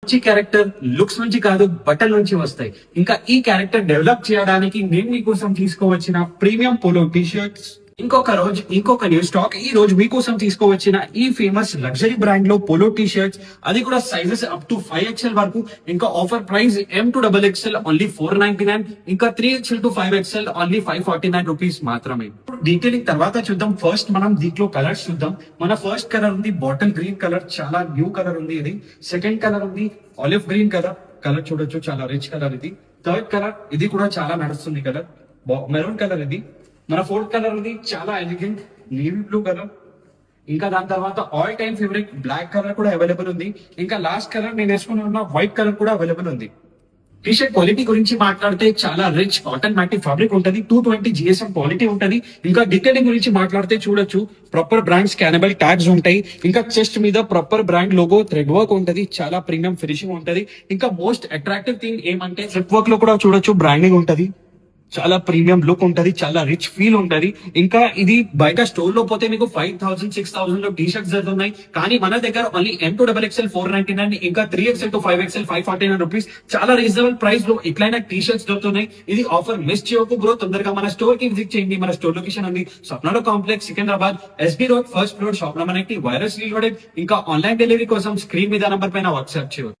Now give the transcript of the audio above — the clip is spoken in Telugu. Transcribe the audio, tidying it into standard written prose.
మంచి క్యారెక్టర్ లుక్స్ నుంచి కాదు బటన్ నుంచి వస్తాయి. ఇంకా ఈ క్యారెక్టర్ డెవలప్ చేయడానికి నేను మీకోసం తీసుకోవచ్చిన ప్రీమియం పోలో టీ షర్ట్స్ ఇంకొక న్యూ స్టాక్ ఈ రోజు మీకోసం తీసుకోవచ్చిన ఈ ఫేమస్ లగ్జరీ బ్రాండ్ లో పోలో టీ షర్ట్స్, అది కూడా సైజెస్ అప్ టు 5XL వరకు. ఇంకా ఆఫర్ ప్రైస్ M2XXL ఓన్లీ 499, ఇంకా 3XL to 5XL only 549 rupees మాత్రమే. డీటెయిలింగ్ తర్వాత చూద్దాం. ఫస్ట్ మనం దీంట్లో కలర్స్ చూద్దాం. మన ఫస్ట్ కలర్ ఉంది బాటిల్ గ్రీన్ కలర్, చాలా న్యూ కలర్ ఉంది ఇది. సెకండ్ కలర్ ఉంది ఆలివ్ గ్రీన్ కలర్ చూడొచ్చు, చాలా రిచ్ కలర్ ఇది. థర్డ్ కలర్ ఇది కూడా చాలా నడుస్తుంది కలర్, మెరూన్ కలర్ ఇది. మన ఫోర్త్ కలర్ ఉంది చాలా ఎలిగెంట్ నేవీ బ్లూ కలర్. ఇంకా దాని తర్వాత all time favourite black colour కూడా అవైలబుల్ ఉంది. ఇంకా లాస్ట్ కలర్ నేను వేసుకుని ఉన్న వైట్ కలర్ కూడా అవైలబుల్ ఉంది. టీ షర్ట్ క్వాలిటీ గురించి మాట్లాడితే చాలా రిచ్ కాటన్ మ్యాటిక్ ఫ్యాబ్రిక్ ఉంటది, 220 GSM క్వాలిటీ ఉంటది. ఇంకా డీటెయిలింగ్ గురించి మాట్లాడితే చూడొచ్చు, ప్రాపర్ బ్రాండ్ స్కానబుల్ ట్యాగ్స్ ఉంటాయి. ఇంకా చెస్ట్ మీద proper brand logo thread work ఉంటది, చాలా ప్రీమియం ఫినిషింగ్ ఉంటది. ఇంకా మోస్ట్ అట్రాక్టివ్ థింగ్ ఏమంటే జిప్ వర్క్ లో కూడా చూడొచ్చు బ్రాండింగ్ ఉంటది, చాలా ప్రీమియం లుక్ ఉంటది, చాలా రిచ్ ఫీల్ ఉంటది. ఇంకా ఇది బయట స్టోర్ లో పోతే మీకు 5000 6000 లో టీ షర్ట్స్ దొరుకుతున్నాయి, కానీ మన దగ్గర ఓన్లీ M2XXL 499, ఇంకా 3XL to 5XL 549 రూపీస్. చాలా రీజనబుల్ ప్రైస్ లో ఇట్లైనా టీ షర్ట్స్ దొరుకుతున్నాయి. ఇది ఆఫర్ మిస్ చేయకు బ్రో, తొందరగా మన స్టోర్ కి విజిట్ చేయండి. మన స్టోర్ లొకేషన్ ఉంది స్వప్నాలో complex, Secunderabad, SB road, first floor, shop number 90, virus reloaded. ఇంకా ఆన్లైన్ డెలివరీ కోసం స్క్రీన్ మీద నంబర్ పైన వాట్సాప్ చేయవచ్చు.